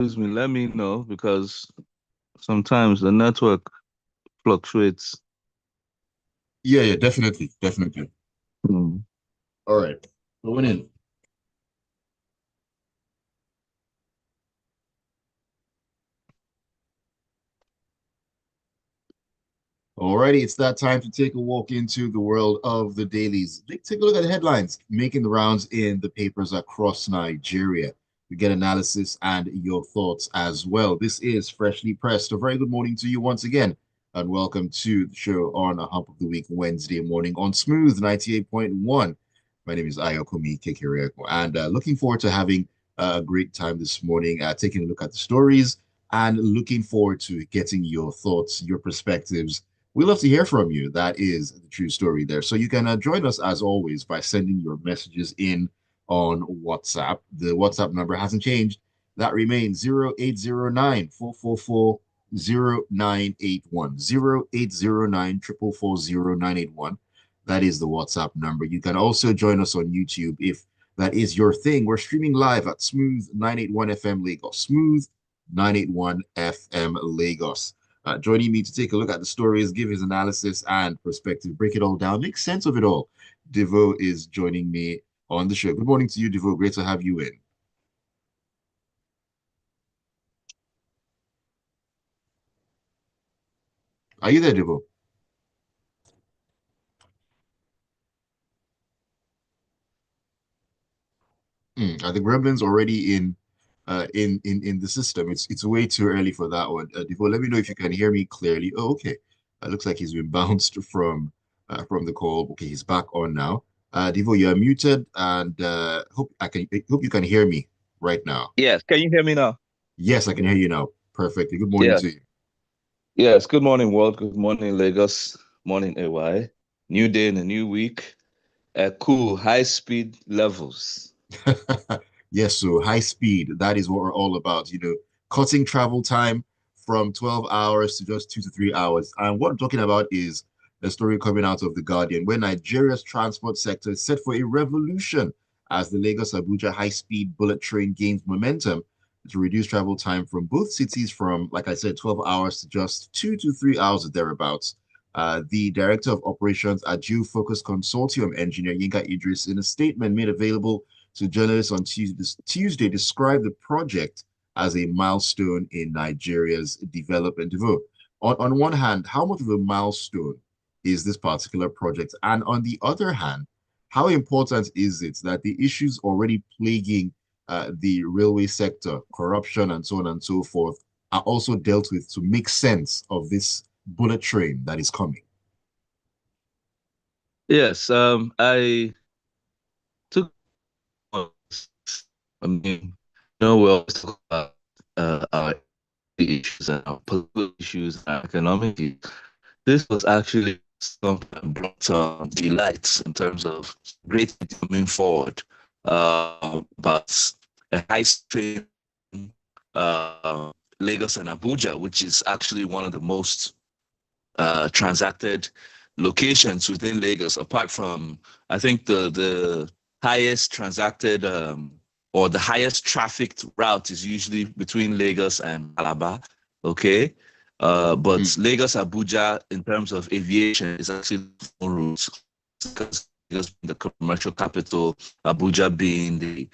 Excuse me, let me know because sometimes the network fluctuates. Yeah, yeah, definitely, definitely. Hmm. All right, going in. Alrighty, it's that time to take a walk into the world of the dailies. Take a look at the headlines making the rounds in the papers across Nigeria. We get analysis and your thoughts as well. This is Freshly Pressed. A very good morning to you once again, and welcome to the show on a Hump of the Week Wednesday morning on Smooth 98.1. My name is Ayokunmi, and looking forward to having a great time this morning, taking a look at the stories and looking forward to getting your thoughts, your perspectives. We love to hear from you. That is the true story there. So you can join us as always by sending your messages in on WhatsApp. The WhatsApp number hasn't changed. That remains 0809 444 0981. 0809 444 That is the WhatsApp number. You can also join us on YouTube if that is your thing. We're streaming live at Smooth 981 FM Lagos. Smooth 981 FM Lagos. Joining me to take a look at the stories, give his analysis and perspective, break it all down, make sense of it all. Devoe is joining me on the show. Good morning to you, Devoe. Great to have you in. Are you there, Devoe? Are the gremlins already in the system? It's way too early for that one. Devoe, let me know if you can hear me clearly. Oh, okay. Looks like he's been bounced from the call. Okay, he's back on now. Devoe, you're muted, and hope you can hear me right now. Yes, can you hear me now? Yes, I can hear you now. Perfectly. Good morning Yes. to you. Yes. Good morning, world. Good morning, Lagos. Morning, AY. New day and a new week. Cool, high speed levels. Yes, so high speed, that is what we're all about, cutting travel time from 12 hours to just 2 to 3 hours. And what I'm talking about is a story coming out of The Guardian, where Nigeria's transport sector is set for a revolution as the Lagos Abuja high speed bullet train gains momentum to reduce travel time from both cities from, like I said, 12 hours to just 2 to 3 hours or thereabouts. The director of operations at Geofocus Consortium, engineer Yinka Idris, in a statement made available to journalists on Tuesday, described the project as a milestone in Nigeria's development. On one hand, how much of a milestone is this particular project? And on the other hand, how important is it that the issues already plaguing the railway sector, corruption, and so on and so forth, are also dealt with to make sense of this bullet train that is coming? Yes, I took I mean, we always talk about our issues and our political issues and our economic issues. This was actually something that brought delights in terms of great things coming forward. But a high speed Lagos and Abuja, which is actually one of the most transacted locations within Lagos, apart from I think the highest transacted or the highest trafficked route is usually between Lagos and Calabar. Okay. But Mm, Lagos Abuja, in terms of aviation, is actually more routes because Lagos being the commercial capital, Abuja being the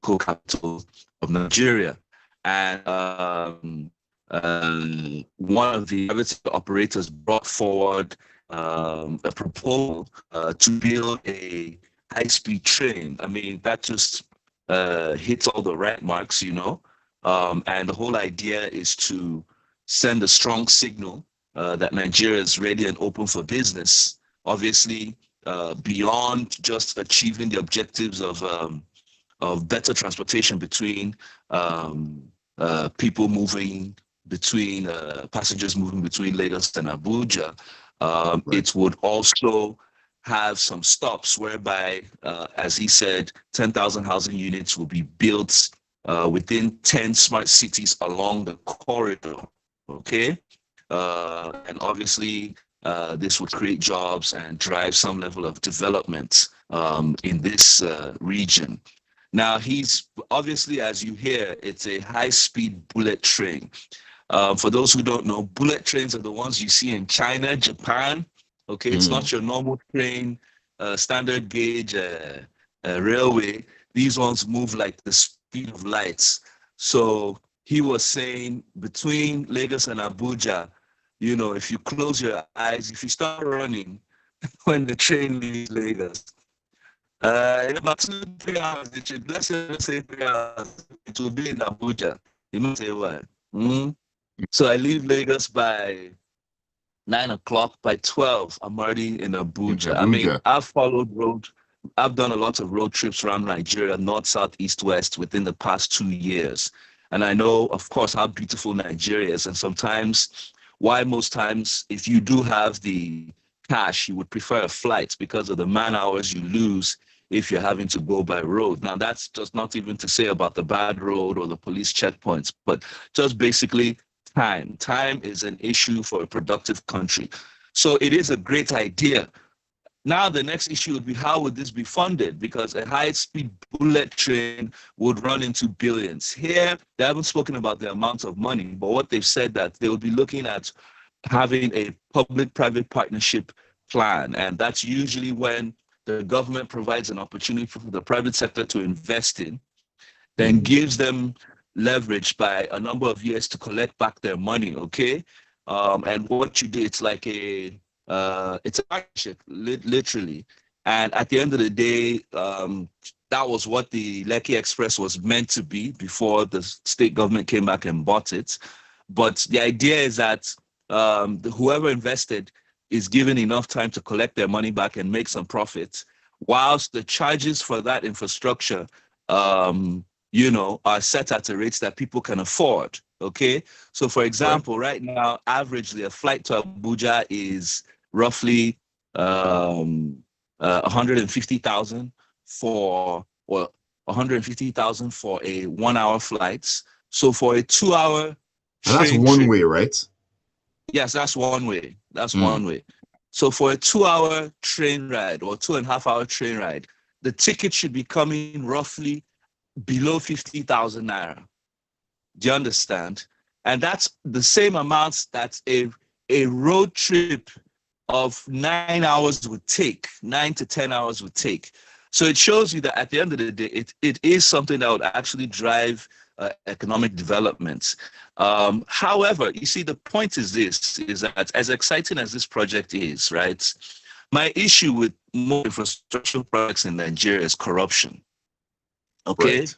co-capital of Nigeria. And one of the private operators brought forward a proposal to build a high-speed train. I mean, that just hits all the right marks. And the whole idea is to send a strong signal that Nigeria is ready and open for business. Obviously, beyond just achieving the objectives of better transportation between um, people moving between passengers moving between Lagos and Abuja. right. It would also have some stops whereby, as he said, 10,000 housing units will be built within 10 smart cities along the corridor. Okay. And obviously, this would create jobs and drive some level of development in this region. Now, he's obviously, as you hear, it's a high-speed bullet train. For those who don't know, bullet trains are the ones you see in China, Japan. Okay, it's not your normal train, standard gauge railway. These ones move like the speed of lights. So he was saying between Lagos and Abuja, you know, if you close your eyes, if you start running when the train leaves Lagos, in about 2, 3 hours, it should, let's say 3 hours, it will be in Abuja. You must say what? Mm? So I leave Lagos by 9 o'clock. By 12, I'm already in In Abuja. I mean, Abuja. I've done a lot of road trips around Nigeria, north, south, east, west, within the past 2 years. And I know, of course, how beautiful Nigeria is. And sometimes, why most times, if you do have the cash, you would prefer a flight because of the man hours you lose if you're having to go by road. Now, that's just not even to say about the bad road or the police checkpoints, but just basically time. Time is an issue for a productive country. So it is a great idea. Now, the next issue would be how would this be funded? Because a high-speed bullet train would run into billions. Here, they haven't spoken about the amount of money, but what they've said that they will be looking at having a public-private partnership plan. And that's usually when the government provides an opportunity for the private sector to invest in, then gives them leverage by a number of years to collect back their money, okay? And what you do, it's like it's a partnership, literally. And at the end of the day, that was what the Lekki Express was meant to be before the state government came back and bought it. But the idea is that whoever invested is given enough time to collect their money back and make some profits, whilst the charges for that infrastructure, you know, are set at a rate that people can afford. Okay. So, for example, right now, averagely, a flight to Abuja is roughly 150,000 for, or 150,000 for a 1 hour flight. So for a 2 hour and that's one trip, way, right? Yes, that's one way. That's one way. So for a 2 hour train ride or 2.5 hour train ride, the ticket should be coming roughly below 50,000 naira. Do you understand? And that's the same amount that a road trip of 9 hours would take, 9 to 10 hours would take. So it shows you that at the end of the day, it is something that would actually drive economic development. However, you see, the point is this, is that as exciting as this project is, right, my issue with more infrastructure projects in Nigeria is corruption. Okay? Right.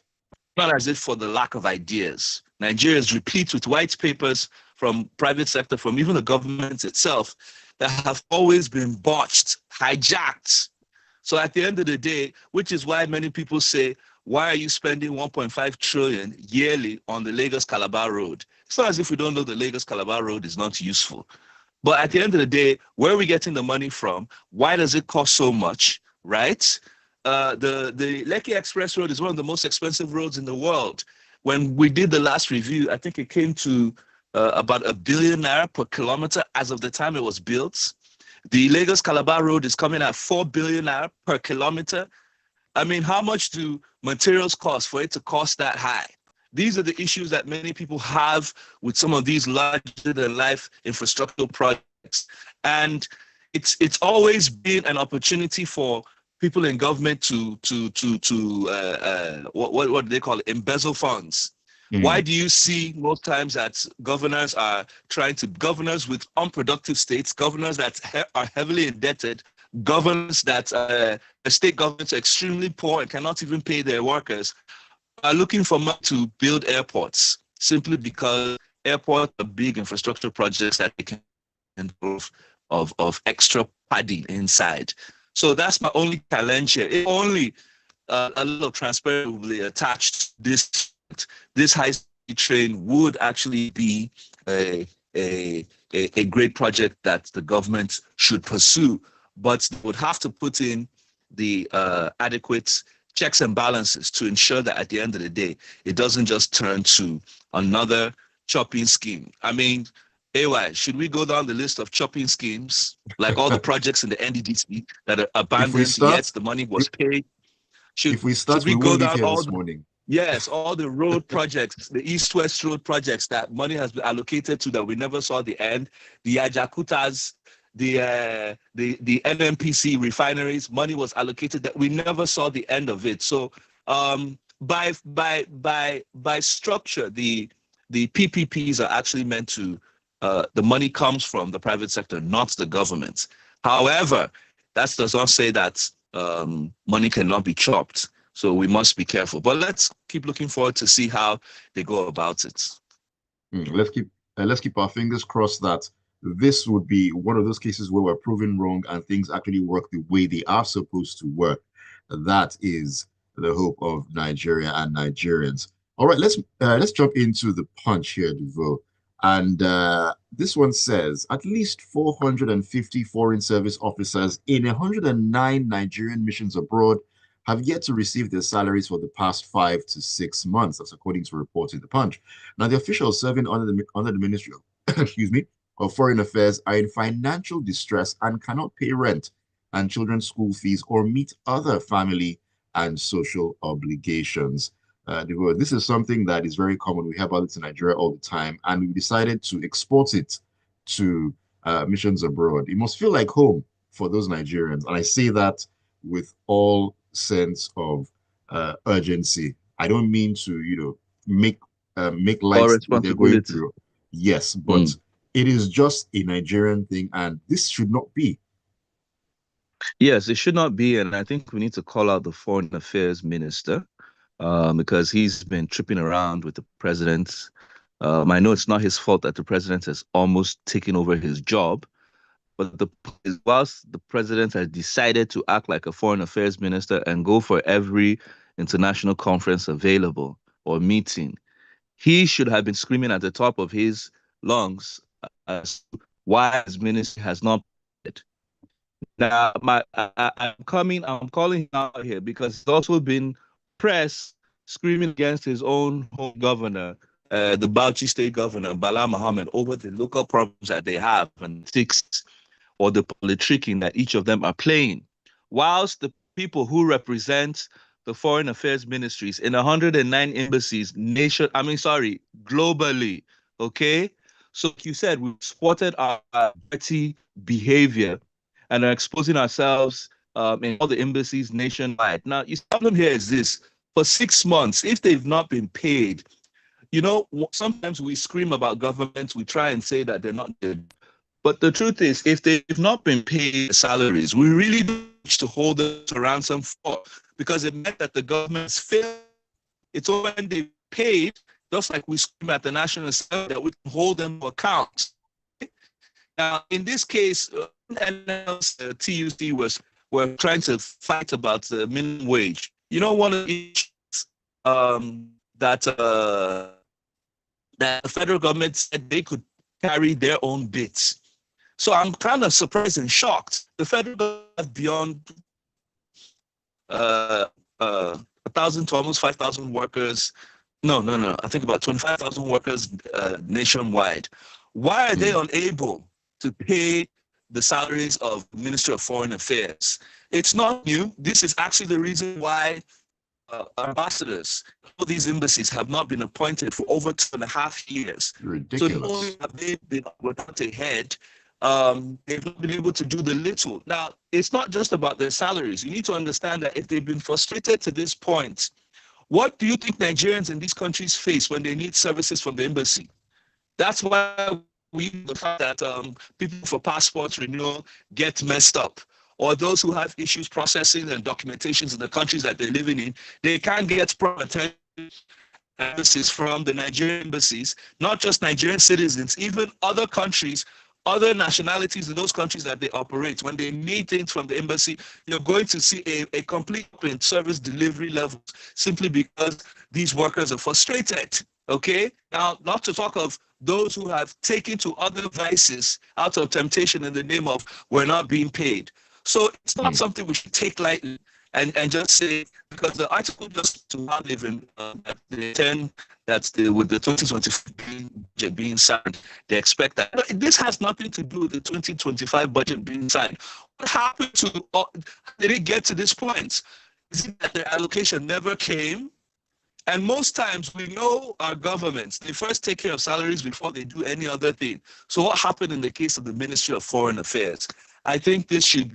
Not as if for the lack of ideas. Nigeria is replete with white papers from private sector, from even the government itself, that have always been botched, hijacked. So at the end of the day, which is why many people say, why are you spending 1.5 trillion yearly on the Lagos-Calabar road? It's not as if we don't know the Lagos-Calabar road is not useful. But at the end of the day, where are we getting the money from? Why does it cost so much, right? The Lekki Express Road is one of the most expensive roads in the world. When we did the last review, I think it came to about 1 billion naira per kilometer as of the time it was built. The Lagos-Calabar Road is coming at 4 billion naira per kilometer. I mean, how much do materials cost for it to cost that high? These are the issues that many people have with some of these larger-than-life infrastructural projects. And it's always been an opportunity for people in government to what do they call it? Embezzle funds. Why do you see most times that governors are trying to, governors with unproductive states, governors that are heavily indebted, governors that the state governments are extremely poor and cannot even pay their workers, are looking for money to build airports, simply because airports are big infrastructure projects that they can involve of extra padding inside. So that's my only challenge here. If only a little transparency will be attached to this high-speed train would actually be a great project that the government should pursue, but they would have to put in the adequate checks and balances to ensure that at the end of the day, it doesn't just turn to another chopping scheme. I mean, AY, should we go down the list of chopping schemes, like all the projects in the NDDC that are abandoned, yet the money was paid? If we Should start, we we go won't leave down here all this the, morning. yes, all the road projects, the east-west road projects that money has been allocated to that we never saw the end, the Ajakutas, the NMPC refineries, money was allocated that we never saw the end of it. So by structure, the PPPs are actually meant to the money comes from the private sector, not the government. However, that does not say that money cannot be chopped. So we must be careful. But let's keep looking forward to see how they go about it. Let's keep our fingers crossed that this would be one of those cases where we're proven wrong and things actually work the way they are supposed to work. That is the hope of Nigeria and Nigerians. All right, let's jump into the punch here, Devoe. And this one says at least 450 foreign service officers in 109 Nigerian missions abroad have yet to receive their salaries for the past 5 to 6 months. That's according to reports in the Punch. Now, the officials serving under the Ministry of, excuse me, of Foreign Affairs are in financial distress and cannot pay rent and children's school fees or meet other family and social obligations. This is something that is very common. We hear about it in Nigeria all the time, and we decided to export it to missions abroad. It must feel like home for those Nigerians, and I say that with all sense of urgency. I don't mean to, make light of what they're going through. Yes, but it is just a Nigerian thing, and this should not be. Yes, it should not be, and I think we need to call out the Foreign Affairs Minister because he's been tripping around with the president. I know it's not his fault that the president has almost taken over his job, but whilst the president has decided to act like a foreign affairs minister and go for every international conference available or meeting, he should have been screaming at the top of his lungs as to why his ministry has not been. Now, I'm calling him out here because he's also been pressed screaming against his own home governor, the Bauchi state governor, Bala Mohammed, over the local problems that they have and six or the politicking that each of them are playing. Whilst the people who represent the foreign affairs ministries in 109 embassies globally, okay? So like you said, we've spotted our dirty behavior and are exposing ourselves in all the embassies nationwide. Now, the problem here is this. For 6 months, if they've not been paid, sometimes we scream about governments, we try and say that they're not good. But the truth is, if they've not been paid salaries, we really don't need to hold them to ransom for, because it meant that the government's failed. It's only when they paid, just like we scream at the National Assembly, that we can hold them to account. Now, in this case, TUC were trying to fight about the minimum wage. One of the issues that the federal government said they could carry their own bits. So I'm kind of surprised and shocked. The federal government beyond 1,000 to almost 5,000 workers. No. I think about 25,000 workers nationwide. Why are they unable to pay the salaries of the Ministry of Foreign Affairs? It's not new. This is actually the reason why ambassadors for these embassies have not been appointed for over 2.5 years. Ridiculous. So not only have they been without a head, they've not been able to do the little. Now, it's not just about their salaries. You need to understand that if they've been frustrated to this point, what do you think Nigerians in these countries face when they need services from the embassy? That's why the fact that people for passports renewal get messed up, or those who have issues processing and documentations in the countries that they're living in, they can't get proper attention from the Nigerian embassies, not just Nigerian citizens, even other countries, other nationalities in those countries that they operate. When they need things from the embassy, you're going to see a complete in service delivery levels simply because these workers are frustrated. Okay? Now, not to talk of those who have taken to other vices out of temptation in the name of we're not being paid. So it's not something we should take lightly and just say, because the article just to how they've been with the 2025 budget being signed, they expect that. This has nothing to do with the 2025 budget being signed. What happened to, did it get to this point? Is it that the allocation never came? And most times we know our governments, they first take care of salaries before they do any other thing. So what happened in the case of the Ministry of Foreign Affairs? I think this should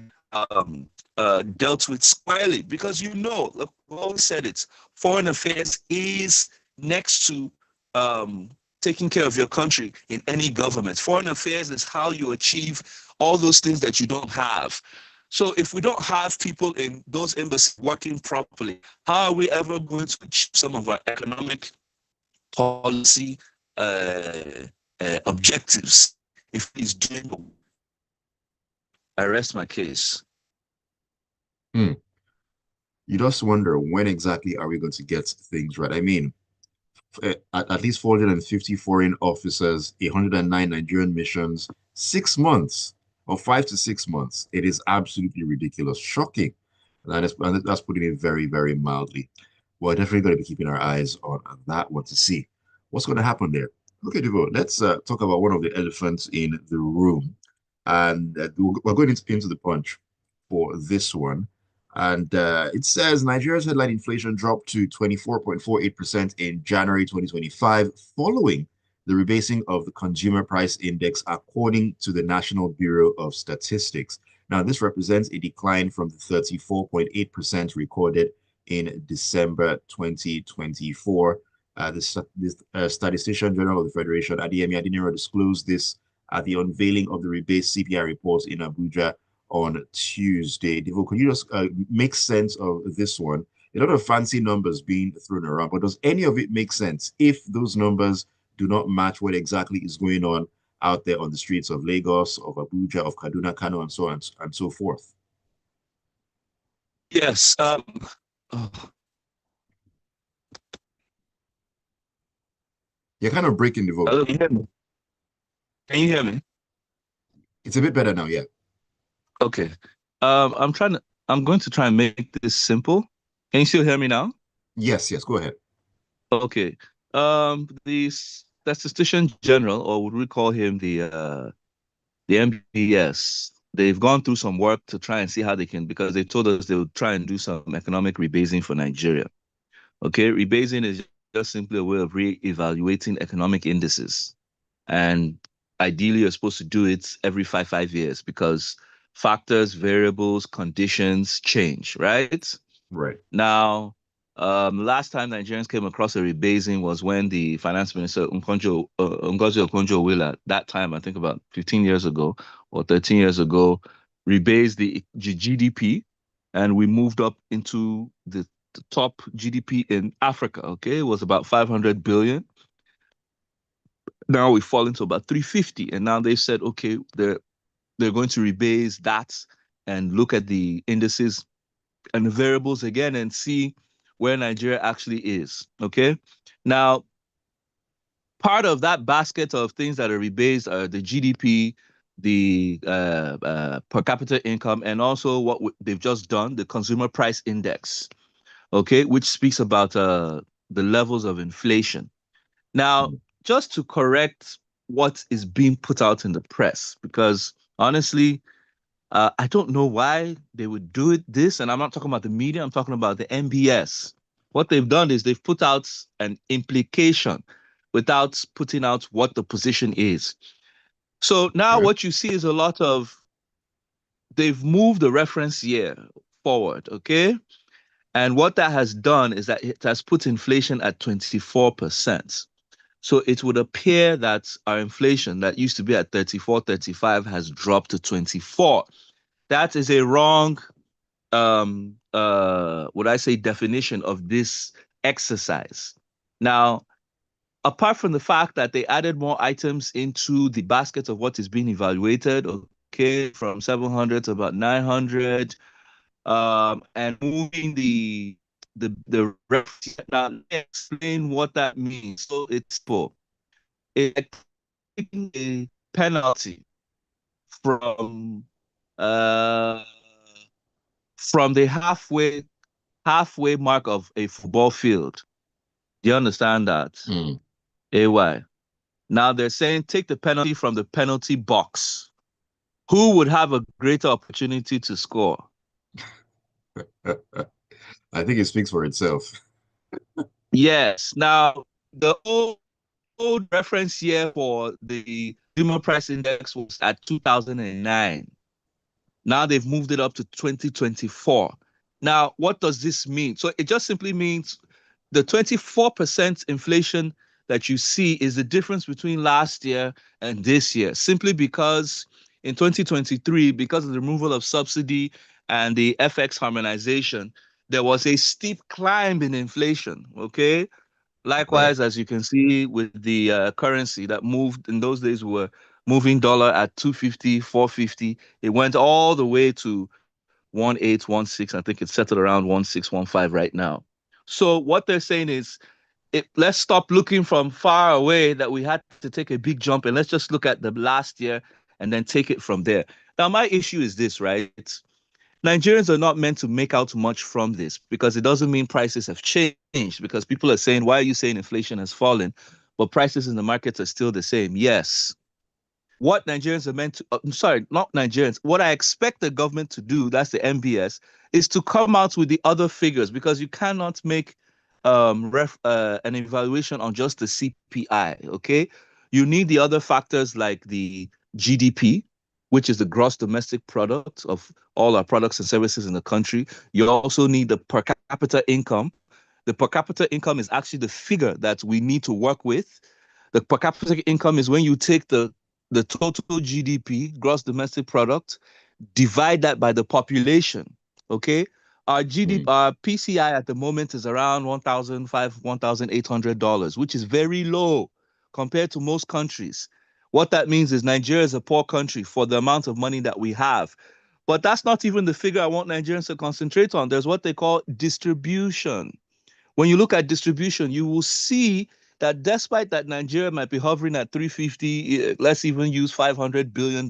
dealt with squarely because look, we always said it, foreign affairs is next to taking care of your country in any government. Foreign affairs is how you achieve all those things that you don't have. So if we don't have people in those embassies working properly, how are we ever going to achieve some of our economic policy objectives if he's doing? I rest my case. You just wonder when exactly are we going to get things right? I mean, at least 450 foreign officers, 109 Nigerian missions, 6 months or 5 to 6 months. It is absolutely ridiculous, shocking. And that's putting it very, very mildly. We're definitely going to be keeping our eyes on that one to see what's going to happen there. Okay, Devoe, let's talk about one of the elephants in the room. And we're going into the punch for this one. And it says Nigeria's headline inflation dropped to 24.48% in January 2025, following the rebasing of the Consumer Price Index, according to the National Bureau of Statistics. Now, this represents a decline from the 34.8% recorded in December 2024. The Statistician General of the Federation, Adeyemi Adeniran, disclosed this at the unveiling of the rebased CPI report in Abuja on Tuesday. Devoe, could you just make sense of this one? A lot of fancy numbers being thrown around, but does any of it make sense if those numbers do not match what exactly is going on out there on the streets of Lagos, of Abuja, of Kaduna, Kano, and so on and so forth? Yes. You're kind of breaking the vote. Hello, can you hear me? Can you hear me? It's a bit better now, yeah. Okay. I'm going to try and make this simple. Can you still hear me now? Yes, go ahead. Okay. The Statistician General, or would we call him the NBS, they've gone through some work to try and see how they can, because they told us they would try and do some economic rebasing for Nigeria. Okay, rebasing is just simply a way of re-evaluating economic indices. And ideally, you're supposed to do it every five years because factors, variables, conditions change, right? Right. Now, last time Nigerians came across a rebasing was when the finance minister, Ngozi Okonjo-Iweala, that time, I think about 15 years ago or 13 years ago, rebased the GDP, and we moved up into the top GDP in Africa, okay? It was about 500 billion. Now we fall into about 350, and now they said, okay, they're going to rebase that and look at the indices and the variables again and see where Nigeria actually is. Okay. Now, part of that basket of things that are rebased are the GDP, the per capita income, and also what they've just done, the Consumer Price Index. Okay, which speaks about the levels of inflation. Now, just to correct what is being put out in the press, because honestly, I don't know why they would do this, and I'm not talking about the media, I'm talking about the NBS. What they've done is they've put out an implication without putting out what the position is. So now what you see is a lot of, they've moved the reference year forward, okay? And what that has done is that it has put inflation at 24%. So it would appear that our inflation that used to be at 34, 35 has dropped to 24. That is a wrong, would I say, definition of this exercise. Now, apart from the fact that they added more items into the basket of what is being evaluated, okay, from 700 to about 900, and moving the now explain what that means. So it's taking a penalty from the halfway mark of a football field. Do you understand that? AY. Now they're saying take the penalty from the penalty box. Who would have a greater opportunity to score? I think it speaks for itself. Yes. Now, the old reference year for the consumer price index was at 2009. Now they've moved it up to 2024. Now, what does this mean? So it just simply means the 24% inflation that you see is the difference between last year and this year, simply because in 2023, because of the removal of subsidy and the FX harmonization, there was a steep climb in inflation. Okay. Right. Likewise, as you can see with the currency that moved in those days, we were moving dollar at 250, 450. It went all the way to 1816. I think it's settled around 1615 right now. So what they're saying is, let's stop looking from far away that we had to take a big jump, and let's just look at the last year and then take it from there. Now, my issue is this, right? Nigerians are not meant to make out much from this because it doesn't mean prices have changed, because people are saying, why are you saying inflation has fallen, but prices in the markets are still the same? Yes. What Nigerians are meant to, sorry, not Nigerians, what I expect the government to do, that's the NBS, is to come out with the other figures, because you cannot make an evaluation on just the CPI, okay? You need the other factors like the GDP, which is the gross domestic product of all our products and services in the country. You also need the per capita income. The per capita income is actually the figure that we need to work with. The per capita income is when you take the total GDP, gross domestic product, divide that by the population. Okay. Our GDP, our PCI at the moment is around $1,800, which is very low compared to most countries. What that means is Nigeria is a poor country for the amount of money that we have. But that's not even the figure I want Nigerians to concentrate on. There's what they call distribution. When you look at distribution, you will see that despite that Nigeria might be hovering at 350, let's even use $500 billion.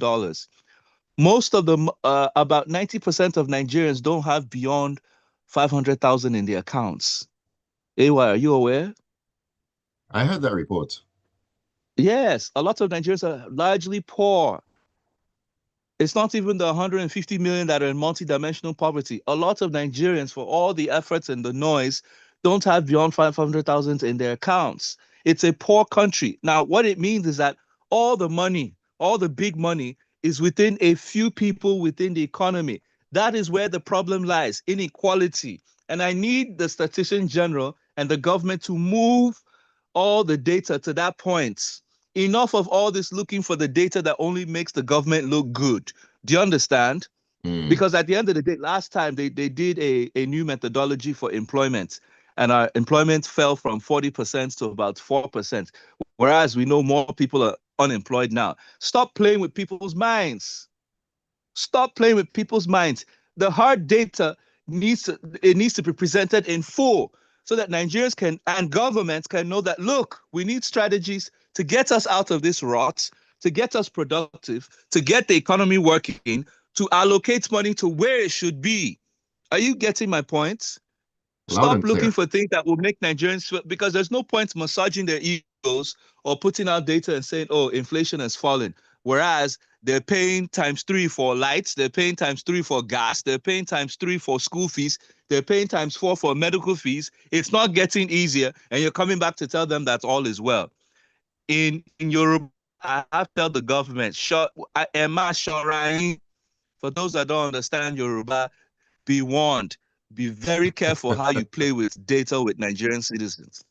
Most of them, about 90% of Nigerians don't have beyond 500,000 in their accounts. AY, are you aware? I heard that report. Yes, a lot of Nigerians are largely poor. It's not even the 150 million that are in multidimensional poverty. A lot of Nigerians, for all the efforts and the noise, don't have beyond 500,000 in their accounts. It's a poor country. Now, what it means is that all the money, all the big money, is within a few people within the economy. That is where the problem lies, inequality. And I need the Statistician General and the government to move all the data to that point. Enough of all this looking for the data that only makes the government look good. Do you understand? Because at the end of the day, last time they did a new methodology for employment, and our employment fell from 40% to about 4%, whereas we know more people are unemployed now. Stop playing with people's minds. Stop playing with people's minds. The hard data needs to be presented in full so that Nigerians can and governments can know that, look, we need strategies to get us out of this rot, to get us productive, to get the economy working, to allocate money to where it should be. Are you getting my point? Loud Stop and looking clear. for things that will make Nigerians feel, because there's no point massaging their egos or putting out data and saying, oh, inflation has fallen. Whereas they're paying times three for lights, they're paying times three for gas, they're paying times three for school fees, they're paying times four for medical fees. It's not getting easier, and you're coming back to tell them that all is well. In Europe, I have to tell the government, for those that don't understand Yoruba, be warned. Be very careful how you play with data with Nigerian citizens.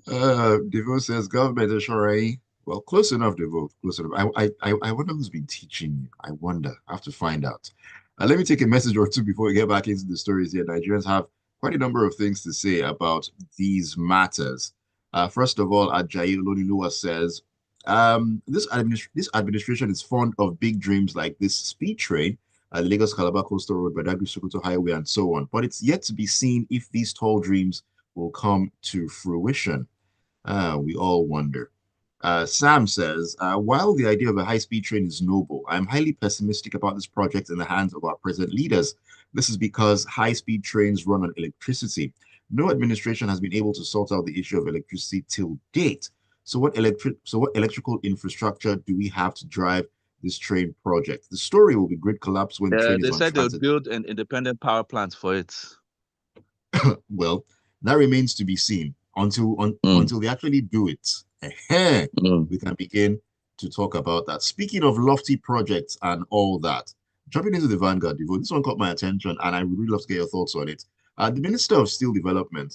Devoe says government assuring. Well, close enough, Devoe. Close enough. I wonder who's been teaching you. I wonder. I have to find out. Let me take a message or two before we get back into the stories here. Nigerians have quite a number of things to say about these matters. First of all, Ajayi Oloniluwa says, this administration is fond of big dreams like this speed train, Lagos Calabar Coastal Road, Badagry Sokoto Highway, and so on. But it's yet to be seen if these tall dreams will come to fruition. We all wonder. Sam says, while the idea of a high-speed train is noble, I'm highly pessimistic about this project in the hands of our present leaders. This is because high-speed trains run on electricity. No administration has been able to sort out the issue of electricity till date. So what electrical infrastructure do we have to drive this train project? The story will be grid collapse when the train is They said they would untransit. build an independent power plant for it. Well, that remains to be seen Mm, until they actually do it. mm. We can begin to talk about that. Speaking of lofty projects and all that, jumping into the Vanguard, Devoe, this one caught my attention, and I would really love to get your thoughts on it. The Minister of Steel Development,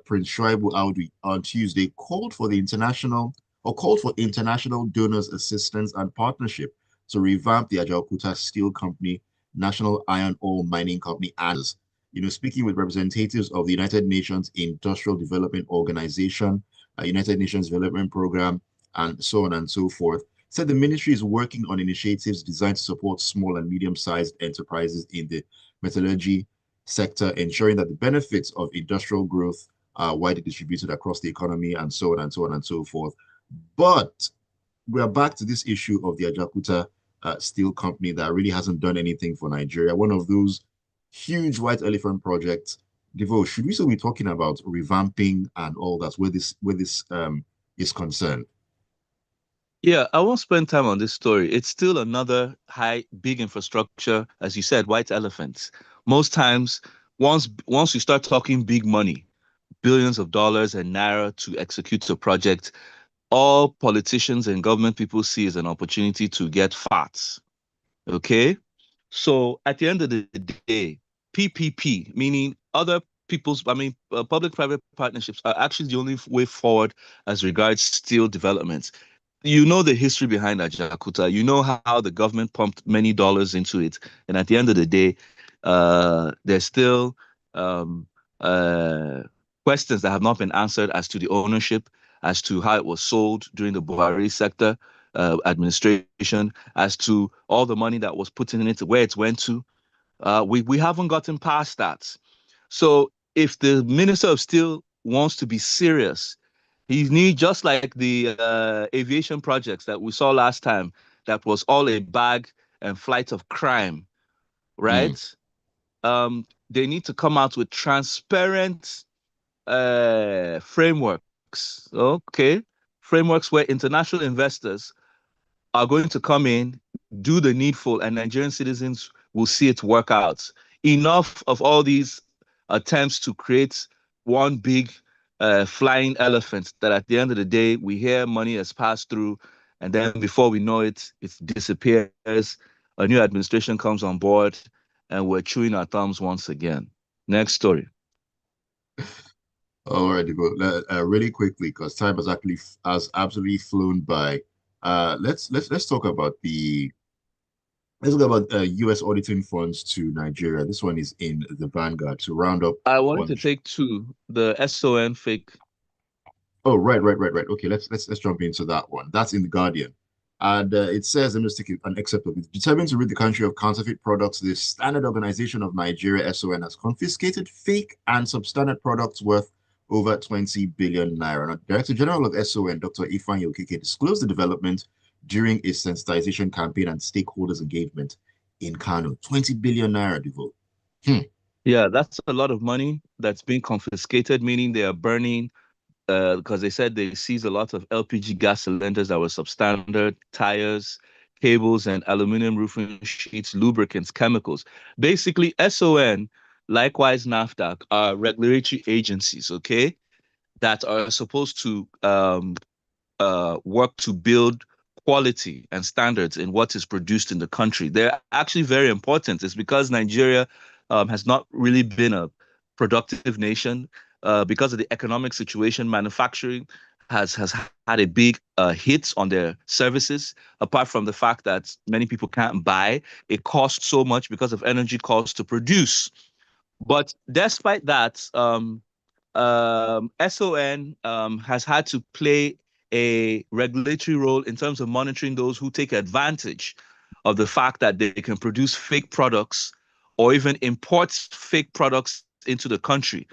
Prince Shuaibu Audi, on Tuesday called for international donors' assistance and partnership to revamp the Ajaokuta Steel Company, National Iron Ore Mining Company, and speaking with representatives of the United Nations Industrial Development Organization, United Nations Development Program, and so on and so forth, said the ministry is working on initiatives designed to support small and medium-sized enterprises in the metallurgy sector, ensuring that the benefits of industrial growth are widely distributed across the economy, and so on and so on and so forth. But we are back to this issue of the Ajakuta Steel Company that really hasn't done anything for Nigeria. One of those huge white elephant projects. Devoe, should we still be talking about revamping and all that where this is concerned? Yeah, I won't spend time on this story. It's still another big infrastructure, as you said, white elephants. Most times, once you start talking big money, billions of dollars and naira to execute a project, all politicians and government people see is an opportunity to get fat. Okay? So at the end of the day, PPP, meaning public-private partnerships are actually the only way forward as regards steel development. You know the history behind Ajakuta. You know how the government pumped many dollars into it, and at the end of the day, there's still um, uh, questions that have not been answered as to the ownership, as to how it was sold during the Buhari sector administration, as to all the money that was put in it, where it went to. We haven't gotten past that. So if the Minister of Steel wants to be serious, he needs, just like the aviation projects that we saw last time, that was all a bag and flight of crime, Mm, right? They need to come out with transparent frameworks, okay? Frameworks where international investors are going to come in, do the needful, and Nigerian citizens will see it work out. Enough of all these attempts to create one big flying elephant that at the end of the day, we hear money has passed through, and then before we know it, it disappears. A new administration comes on board, and we're chewing our thumbs once again. Next story. all right, Devoe. Really quickly, because time has absolutely flown by. Let's talk about the let's talk about U.S. auditing funds to Nigeria. This one is in the Vanguard to round up I wanted on to take two, the SON fake. Oh, right. Okay, let's jump into that one. That's in the Guardian, and it says, let me just take an excerpt of it. Determined to rid the country of counterfeit products, the Standard Organization of Nigeria (SON) has confiscated fake and substandard products worth over 20 billion naira. Now, Director General of SON, Dr. Ifeanyi Okeke, disclosed the development during a sensitization campaign and stakeholders engagement in Kano. 20 billion naira, Devote. Yeah, that's a lot of money that's being confiscated, meaning they are burning because they said they seized a lot of LPG gas cylinders that were substandard, tires, cables, and aluminum roofing sheets, lubricants, chemicals. Basically, SON, likewise NAFDAC, are regulatory agencies, okay, that are supposed to work to build quality and standards in what is produced in the country. They're actually very important. It's because Nigeria has not really been a productive nation because of the economic situation. Manufacturing has had a big hit on their services. Apart from the fact that many people can't buy, it costs so much because of energy costs to produce. But despite that, SON has had to play a regulatory role in terms of monitoring those who take advantage of the fact that they can produce fake products or even import fake products into the country.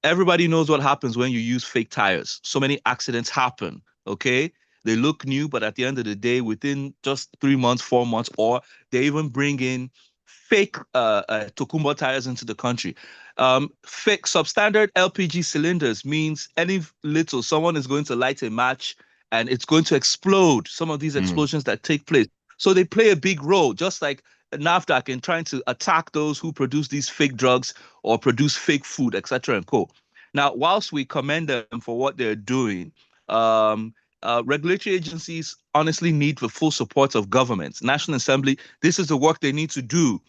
Everybody knows what happens when you use fake tires. So many accidents happen, okay? They look new, but at the end of the day, within just 3 months, 4 months, or they even bring in fake Tokumbo tires into the country. Fake substandard LPG cylinders means any little, someone is going to light a match and it's going to explode. Some of these Hmm. explosions that take place. So they play a big role, just like NAFDAC, in trying to attack those who produce these fake drugs or produce fake food, etc. and co. Now, whilst we commend them for what they're doing, regulatory agencies honestly need the full support of governments. National Assembly, this is the work they need to do,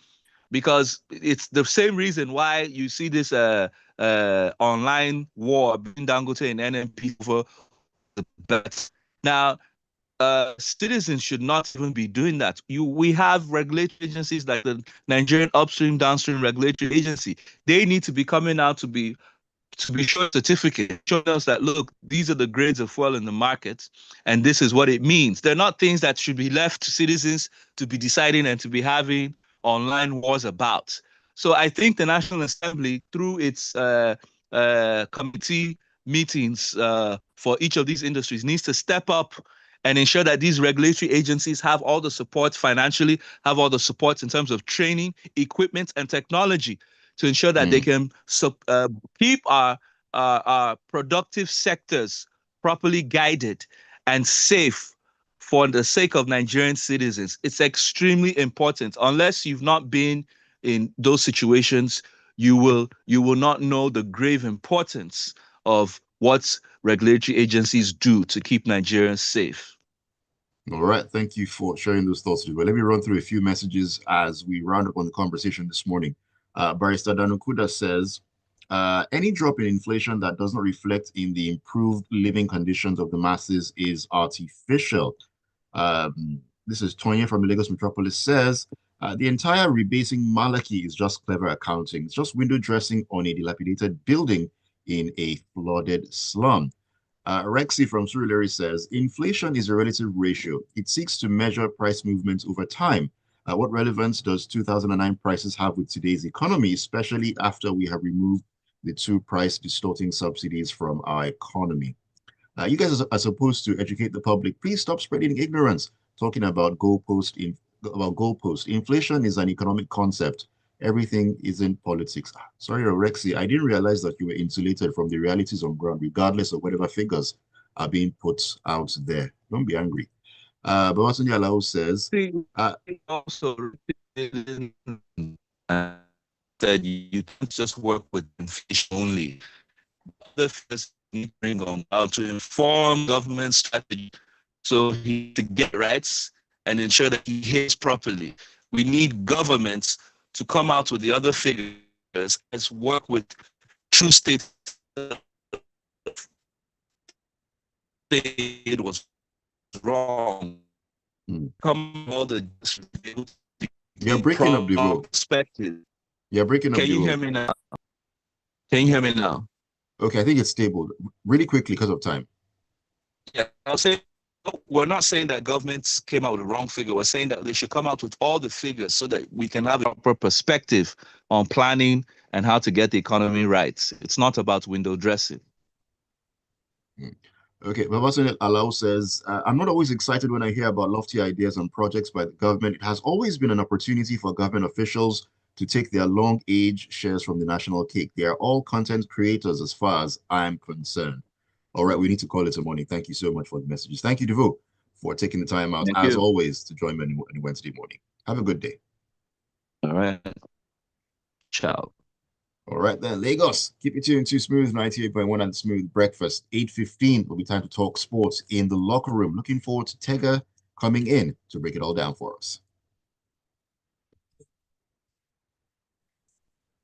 because it's the same reason why you see this online war between Dangote and NNP over the bets. Now, citizens should not even be doing that. We have regulatory agencies like the Nigerian Upstream Downstream Regulatory Agency. They need to be coming out to be shown certificate, showing us that, look, these are the grades of fuel in the market, and this is what it means. They're not things that should be left to citizens to be deciding and to be having online wars about. So I think the National Assembly, through its committee meetings for each of these industries, needs to step up and ensure that these regulatory agencies have all the support financially, have all the support in terms of training, equipment, and technology to ensure that they can keep our productive sectors properly guided and safe for the sake of Nigerian citizens. It's extremely important. Unless you've not been in those situations, you will not know the grave importance of what regulatory agencies do to keep Nigerians safe. All right. Thank you for sharing those thoughts. Let me run through a few messages as we round up on the conversation this morning. Barrister Danukuda says, any drop in inflation that does not reflect in the improved living conditions of the masses is artificial. This is Tonya from the Lagos Metropolis says, the entire rebasing malarkey is just clever accounting. It's just window dressing on a dilapidated building in a flooded slum. Rexy from Surulere says, inflation is a relative ratio. It seeks to measure price movements over time. What relevance does 2009 prices have with today's economy, especially after we have removed the two price distorting subsidies from our economy? You guys are supposed to educate the public. Please stop spreading ignorance, talking about goalpost. Inflation is an economic concept. Everything isn't politics. Sorry, Rexy, I didn't realize that you were insulated from the realities on ground, regardless of whatever figures are being put out there. Don't be angry. But Babatunde Alao says, also that you can't just work with inflation only. The first need to bring on how to inform government strategy so he to get rights and ensure that he hits properly. We need governments to come out with the other figures and work with true state. It was wrong. Come all the you're breaking up, Devoe. You're breaking up. Can you hear me now? Can you hear me now? Okay, I think it's stable. Really quickly because of time. Yeah, I'll say we're not saying that governments came out with the wrong figure. We're saying that they should come out with all the figures so that we can have a proper perspective on planning and how to get the economy right. It's not about window dressing. Okay, Babatunde Alao says, I'm not always excited when I hear about lofty ideas and projects by the government. It has always been an opportunity for government officials to take their long age shares from the national cake. They are all content creators as far as I'm concerned. All right, we need to call it a morning. Thank you so much for the messages. Thank you, Devoe, for taking the time out, as always, to join me on Wednesday morning. Have a good day. All right. Ciao. All right, then, Lagos. Keep it tuned to Smooth 98.1 and Smooth Breakfast. 8:15 will be time to talk sports in the locker room. Looking forward to Tega coming in to break it all down for us.